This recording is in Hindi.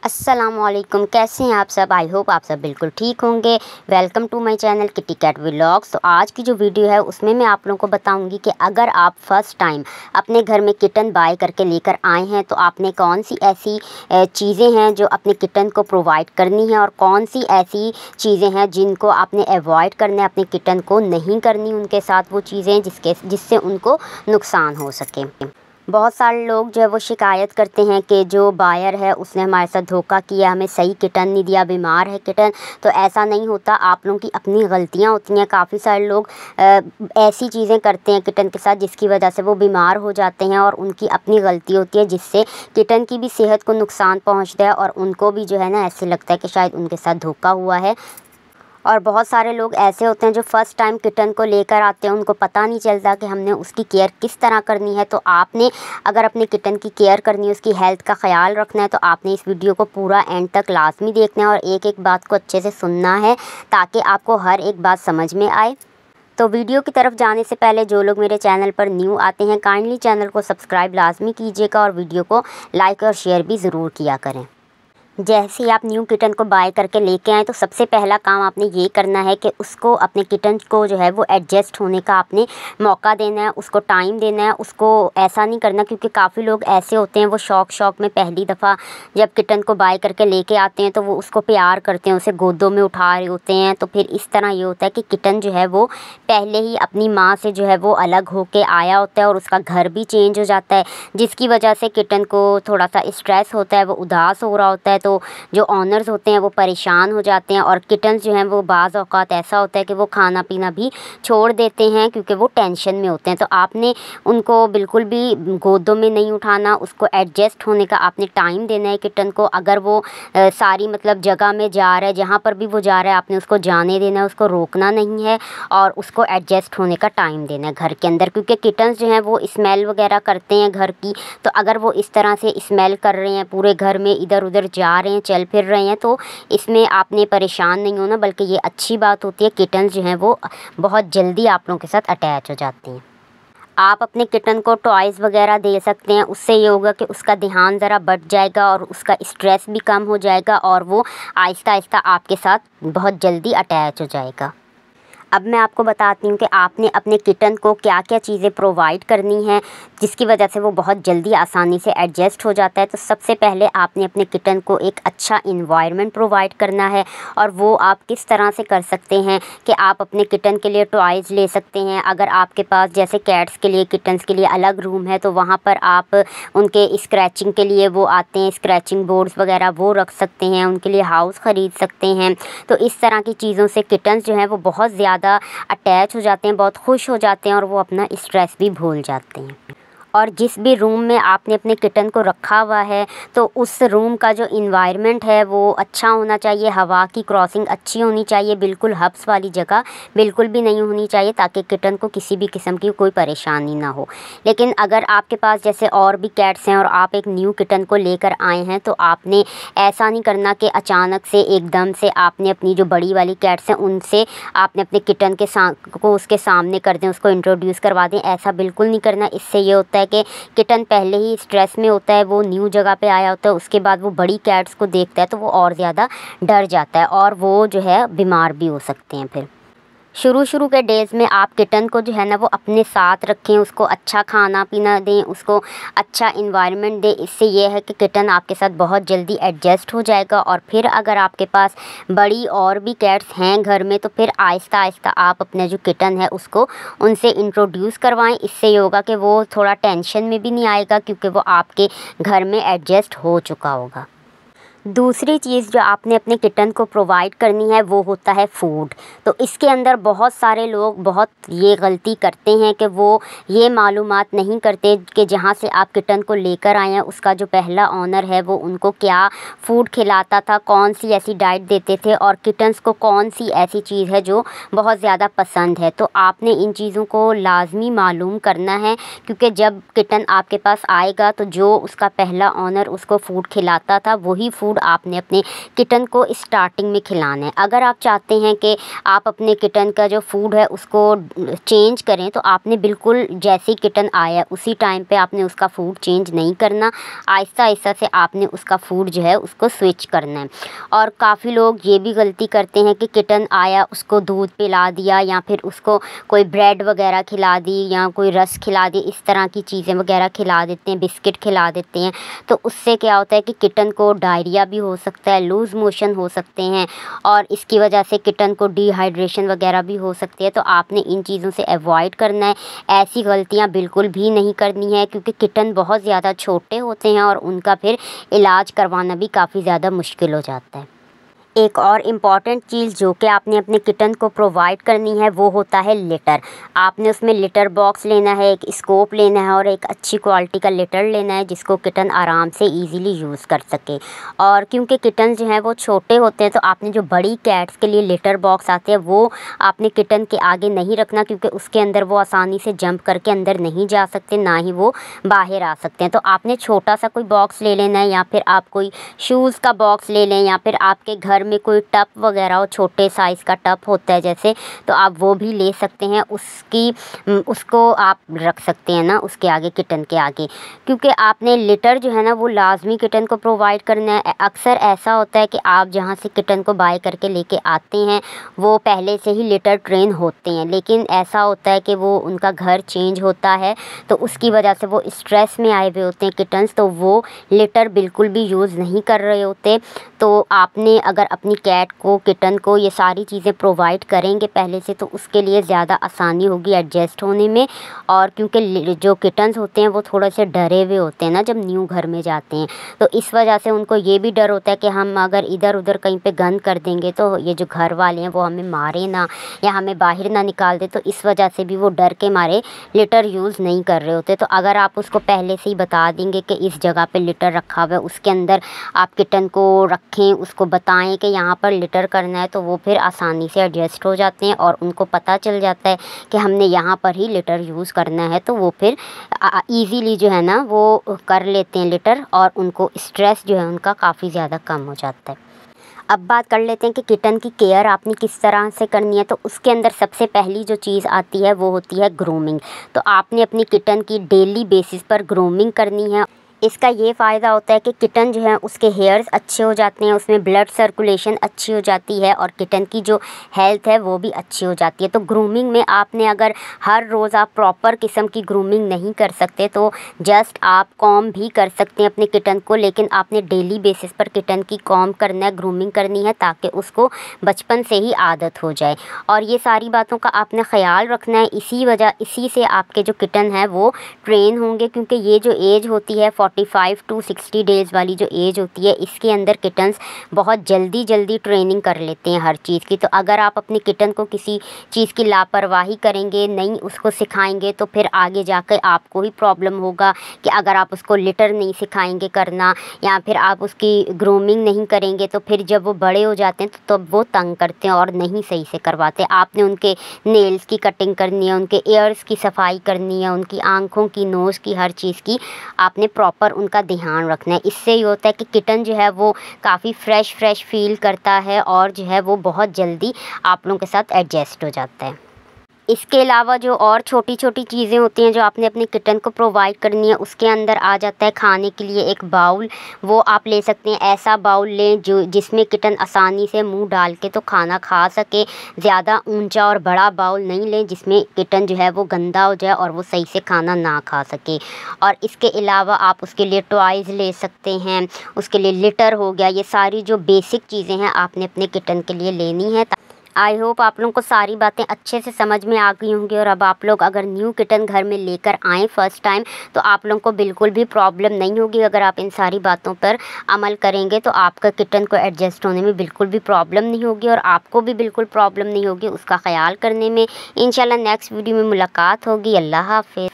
अस्सलामुअलैकुम, कैसे हैं आप सब। आई होप आप सब बिल्कुल ठीक होंगे। Welcome to my channel kitty cat vlogs. तो आज की जो वीडियो है उसमें मैं आप लोगों को बताऊंगी कि अगर आप फर्स्ट टाइम अपने घर में किटन बाय करके लेकर आए हैं तो आपने कौन सी ऐसी चीज़ें हैं जो अपने किटन को प्रोवाइड करनी है और कौन सी ऐसी चीज़ें हैं जिनको आपने अवॉइड करना है, अपने किटन को नहीं करनी उनके साथ वो चीज़ें जिससे उनको नुकसान हो सके। बहुत सारे लोग जो है वो शिकायत करते हैं कि जो बायर है उसने हमारे साथ धोखा किया, हमें सही किटन नहीं दिया, बीमार है किटन। तो ऐसा नहीं होता, आप लोगों की अपनी गलतियां होती हैं। काफ़ी सारे लोग ऐसी चीज़ें करते हैं किटन के साथ जिसकी वजह से वो बीमार हो जाते हैं और उनकी अपनी गलती होती है, जिससे किटन की भी सेहत को नुकसान पहुँचता है और उनको भी जो है ना ऐसे लगता है कि शायद उनके साथ धोखा हुआ है। और बहुत सारे लोग ऐसे होते हैं जो फ़र्स्ट टाइम किटन को लेकर आते हैं, उनको पता नहीं चलता कि हमने उसकी केयर किस तरह करनी है। तो आपने अगर अपने किटन की केयर करनी है, उसकी हेल्थ का ख्याल रखना है, तो आपने इस वीडियो को पूरा एंड तक लाजमी देखना है और एक एक बात को अच्छे से सुनना है ताकि आपको हर एक बात समझ में आए। तो वीडियो की तरफ जाने से पहले जो लोग मेरे चैनल पर न्यू आते हैं काइंडली चैनल को सब्सक्राइब लाजमी कीजिएगा और वीडियो को लाइक और शेयर भी ज़रूर किया करें। जैसे ही आप न्यू किटन को बाय करके लेके आएँ तो सबसे पहला काम आपने ये करना है कि उसको, अपने किटन को जो है वो एडजस्ट होने का आपने मौका देना है, उसको टाइम देना है। उसको ऐसा नहीं करना, क्योंकि काफ़ी लोग ऐसे होते हैं वो शौक में पहली दफ़ा जब किटन को बाय करके लेके आते हैं तो वो उसको प्यार करते हैं, उसे गोदों में उठा रहे होते हैं। तो फिर इस तरह ये होता है कि किटन जो है वो पहले ही अपनी माँ से जो है वो अलग होके आया होता है और उसका घर भी चेंज हो जाता है, जिसकी वजह से किटन को थोड़ा सा स्ट्रेस होता है, वो उदास हो रहा होता है। तो जो ऑनर्स होते हैं वो परेशान हो जाते हैं और किटन्स जो हैं वो बाज़ औक़ात ऐसा होता है कि वो खाना पीना भी छोड़ देते हैं क्योंकि वो टेंशन में होते हैं। तो आपने उनको बिल्कुल भी गोदों में नहीं उठाना, उसको एडजस्ट होने का आपने टाइम देना है किटन को। अगर वो सारी मतलब जगह में जा रहा है, जहाँ पर भी वो जा रहा है आपने उसको जाने देना है, उसको रोकना नहीं है और उसको एडजस्ट होने का टाइम देना है घर के अंदर। क्योंकि किटन्स जो हैं वो स्मेल वगैरह करते हैं घर की, तो अगर वो इस तरह से स्मेल कर रहे हैं, पूरे घर में इधर उधर जा रहे हैं, चल फिर रहे हैं, तो इसमें आपने परेशान नहीं होना, बल्कि ये अच्छी बात होती है। किटन्स जो हैं वो बहुत जल्दी आप लोगों के साथ अटैच हो जाती हैं। आप अपने किटन को टॉयज़ वगैरह दे सकते हैं, उससे ये होगा कि उसका ध्यान ज़रा बढ़ जाएगा और उसका स्ट्रेस भी कम हो जाएगा और वो आहिस्ता आहिस्ता आपके साथ बहुत जल्दी अटैच हो जाएगा। अब मैं आपको बताती हूँ कि आपने अपने किटन को क्या क्या चीज़ें प्रोवाइड करनी हैं जिसकी वजह से वो बहुत जल्दी आसानी से एडजस्ट हो जाता है। तो सबसे पहले आपने अपने किटन को एक अच्छा इन्वायरमेंट प्रोवाइड करना है और वो आप किस तरह से कर सकते हैं कि आप अपने किटन के लिए टॉयज़ ले सकते हैं। अगर आपके पास जैसे कैट्स के लिए, किटन्स के लिए अलग रूम है तो वहाँ पर आप उनके स्क्रैचिंग के लिए वो आते हैं, स्क्रैचिंग बोर्ड्स वगैरह वो रख सकते हैं, उनके लिए हाउस ख़रीद सकते हैं। तो इस तरह की चीज़ों से किटन्स जो हैं वो बहुत ज़्यादा अटैच हो जाते हैं, बहुत खुश हो जाते हैं और वो अपना स्ट्रेस भी भूल जाते हैं। और जिस भी रूम में आपने अपने किटन को रखा हुआ है तो उस रूम का जो इन्वायरमेंट है वो अच्छा होना चाहिए, हवा की क्रॉसिंग अच्छी होनी चाहिए, बिल्कुल हब्स वाली जगह बिल्कुल भी नहीं होनी चाहिए ताकि किटन को किसी भी किस्म की कोई परेशानी ना हो। लेकिन अगर आपके पास जैसे और भी कैट्स हैं और आप एक न्यू किटन को लेकर आए हैं तो आपने ऐसा नहीं करना कि अचानक से एकदम से आपने अपनी जो बड़ी वाली कैट्स हैं उनसे आपने अपने किटन को उसके सामने कर दें, उसको इंट्रोड्यूस करवा दें। ऐसा बिल्कुल नहीं करना। इससे ये होता है कि किटन पहले ही स्ट्रेस में होता है, वो न्यू जगह पे आया होता है, उसके बाद वो बड़ी कैट्स को देखता है तो वो और ज़्यादा डर जाता है और वो जो है बीमार भी हो सकते हैं। फिर शुरू के डेज़ में आप किटन को जो है ना वो अपने साथ रखें, उसको अच्छा खाना पीना दें, उसको अच्छा इन्वायरमेंट दें। इससे ये है कि किटन आपके साथ बहुत जल्दी एडजस्ट हो जाएगा। और फिर अगर आपके पास बड़ी और भी कैट्स हैं घर में तो फिर आहिस्ता आहिस्ता आप अपना जो किटन है उसको उनसे इंट्रोड्यूस करवाएं। इससे ये होगा कि वो थोड़ा टेंशन में भी नहीं आएगा क्योंकि वो आपके घर में एडजस्ट हो चुका होगा। दूसरी चीज़ जो आपने अपने किटन को प्रोवाइड करनी है वो होता है फूड। तो इसके अंदर बहुत सारे लोग बहुत ये गलती करते हैं कि वो ये मालूमात नहीं करते कि जहाँ से आप किटन को लेकर आए हैं उसका जो पहला ऑनर है वो उनको क्या फ़ूड खिलाता था, कौन सी ऐसी डाइट देते थे और किटन्स को कौन सी ऐसी चीज़ है जो बहुत ज़्यादा पसंद है। तो आपने इन चीज़ों को लाजमी मालूम करना है क्योंकि जब किटन आपके पास आएगा तो जो उसका पहला ऑनर उसको फ़ूड खिलाता था वही फ़ूड फूड आपने अपने किटन को स्टार्टिंग में खिलाना है। अगर आप चाहते हैं कि आप अपने किटन का जो फूड है उसको चेंज करें, तो आपने बिल्कुल जैसे ही किटन आया उसी टाइम पे आपने उसका फूड चेंज नहीं करना। आहिस्ता आहिस्ता से आपने उसका फूड जो है उसको स्विच करना है। और काफ़ी लोग ये भी गलती करते हैं कि किटन आया उसको दूध पिला दिया या फिर उसको कोई ब्रेड वगैरह खिला दी या कोई रस खिला दी, इस तरह की चीज़ें वगैरह खिला देते हैं, बिस्किट खिला देते हैं। तो उससे क्या होता है कि किटन को डायरिया भी हो सकता है, लूज़ मोशन हो सकते हैं और इसकी वजह से किटन को डिहाइड्रेशन वगैरह भी हो सकती है। तो आपने इन चीज़ों से अवॉइड करना है, ऐसी गलतियाँ बिल्कुल भी नहीं करनी है, क्योंकि किटन बहुत ज़्यादा छोटे होते हैं और उनका फिर इलाज करवाना भी काफ़ी ज़्यादा मुश्किल हो जाता है। एक और इम्पॉर्टेंट चीज़ जो कि आपने अपने किटन को प्रोवाइड करनी है वो होता है लिटर। आपने उसमें लिटर बॉक्स लेना है, एक स्कोप लेना है और एक अच्छी क्वालिटी का लिटर लेना है जिसको किटन आराम से इजीली यूज़ कर सके। और क्योंकि किटन जो हैं वो छोटे होते हैं, तो आपने जो बड़ी कैट्स के लिए लिटर बॉक्स आते हैं वो आपने किटन के आगे नहीं रखना, क्योंकि उसके अंदर वो आसानी से जंप करके अंदर नहीं जा सकते, ना ही वो बाहर आ सकते हैं। तो आपने छोटा सा कोई बॉक्स ले लेना है, या फिर आप कोई शूज़ का बॉक्स ले लें, या फिर आपके घर में कोई टब वगैरह हो, छोटे साइज़ का टब होता है जैसे, तो आप वो भी ले सकते हैं। उसको आप रख सकते हैं ना उसके आगे, किटन के आगे, क्योंकि आपने लिटर जो है ना वो लाजमी किटन को प्रोवाइड करना है। अक्सर ऐसा होता है कि आप जहाँ से किटन को बाय करके लेके आते हैं वो पहले से ही लिटर ट्रेन होते हैं, लेकिन ऐसा होता है कि वो उनका घर चेंज होता है तो उसकी वजह से वो स्ट्रेस में आए हुए होते हैं किटन्स, तो वो लिटर बिल्कुल भी यूज़ नहीं कर रहे होते। तो आपने अगर अपनी कैट को, किटन को ये सारी चीज़ें प्रोवाइड करेंगे पहले से, तो उसके लिए ज़्यादा आसानी होगी एडजस्ट होने में। और क्योंकि जो किटन्स होते हैं वो थोड़े से डरे हुए होते हैं ना जब न्यू घर में जाते हैं, तो इस वजह से उनको ये भी डर होता है कि हम अगर इधर उधर कहीं पे गंद कर देंगे तो ये जो घर वाले हैं वो हमें मारे ना या हमें बाहर ना निकाल दे, तो इस वजह से भी वो डर के मारे लिटर यूज़ नहीं कर रहे होते। तो अगर आप उसको पहले से ही बता देंगे कि इस जगह पे लिटर रखा हुआ है, उसके अंदर आप किटन को रखें, उसको बताएं कि यहाँ पर लिटर करना है, तो वो फिर आसानी से एडजस्ट हो जाते हैं और उनको पता चल जाता है कि हमने यहाँ पर ही लिटर यूज़ करना है, तो वो फिर ईज़िली जो है ना वो कर लेते हैं लिटर, और उनको स्ट्रेस जो है उनका काफ़ी ज़्यादा कम हो जाता है। अब बात कर लेते हैं कि किटन की केयर आपने किस तरह से करनी है। तो उसके अंदर सबसे पहली जो चीज़ आती है वो होती है ग्रूमिंग। तो आपने अपनी किटन की डेली बेसिस पर ग्रूमिंग करनी है। इसका ये फ़ायदा होता है कि किटन जो है उसके हेयर्स अच्छे हो जाते हैं, उसमें ब्लड सर्कुलेशन अच्छी हो जाती है और किटन की जो हेल्थ है वो भी अच्छी हो जाती है। तो ग्रूमिंग में आपने अगर हर रोज़ आप प्रॉपर किस्म की ग्रूमिंग नहीं कर सकते तो जस्ट आप कॉम भी कर सकते हैं अपने किटन को, लेकिन आपने डेली बेसिस पर किटन की कॉम करना है, ग्रूमिंग करनी है, ताकि उसको बचपन से ही आदत हो जाए। और ये सारी बातों का आपने ख्याल रखना है, इसी से आपके जो किटन है वो ट्रेन होंगे, क्योंकि ये जो एज होती है 45 टू 60 डेज़ वाली जो एज होती है, इसके अंदर किटन्स बहुत जल्दी ट्रेनिंग कर लेते हैं हर चीज़ की। तो अगर आप अपने किटन को किसी चीज़ की लापरवाही करेंगे, नहीं उसको सिखाएंगे, तो फिर आगे जाकर आपको ही प्रॉब्लम होगा कि अगर आप उसको लिटर नहीं सिखाएंगे करना या फिर आप उसकी ग्रूमिंग नहीं करेंगे, तो फिर जब वो बड़े हो जाते हैं तो वो तंग करते हैं और नहीं सही से करवाते। आपने उनके नेल्स की कटिंग करनी है, उनके ईयर्स की सफाई करनी है, उनकी आँखों की, नोज़ की, हर चीज़ की आपने प्रॉपर उनका ध्यान रखना है। इससे ये होता है कि किटन जो है वो काफ़ी फ्रेश फील करता है और जो है वो बहुत जल्दी आप लोगों के साथ एडजस्ट हो जाता है। इसके अलावा जो और छोटी चीज़ें होती हैं जो आपने अपने किटन को प्रोवाइड करनी है, उसके अंदर आ जाता है खाने के लिए एक बाउल। वो आप ले सकते हैं, ऐसा बाउल लें जिसमें किटन आसानी से मुंह डाल के तो खाना खा सके। ज़्यादा ऊंचा और बड़ा बाउल नहीं लें जिसमें किटन जो है वो गंदा हो जाए और वो सही से खाना ना खा सके। और इसके अलावा आप उसके लिए टॉयज़ ले सकते हैं, उसके लिए लिटर हो गया। ये सारी जो बेसिक चीज़ें हैं आपने अपने किटन के लिए लेनी है। आई होप आप लोगों को सारी बातें अच्छे से समझ में आ गई होंगी, और अब आप लोग अगर न्यू किटन घर में लेकर आएँ फ़र्स्ट टाइम, तो आप लोगों को बिल्कुल भी प्रॉब्लम नहीं होगी। अगर आप इन सारी बातों पर अमल करेंगे तो आपका किटन को एडजस्ट होने में बिल्कुल भी प्रॉब्लम नहीं होगी और आपको भी बिल्कुल प्रॉब्लम नहीं होगी उसका ख्याल करने में। इंशाल्लाह नेक्स्ट वीडियो में मुलाकात होगी। अल्लाह हाफ़िज़।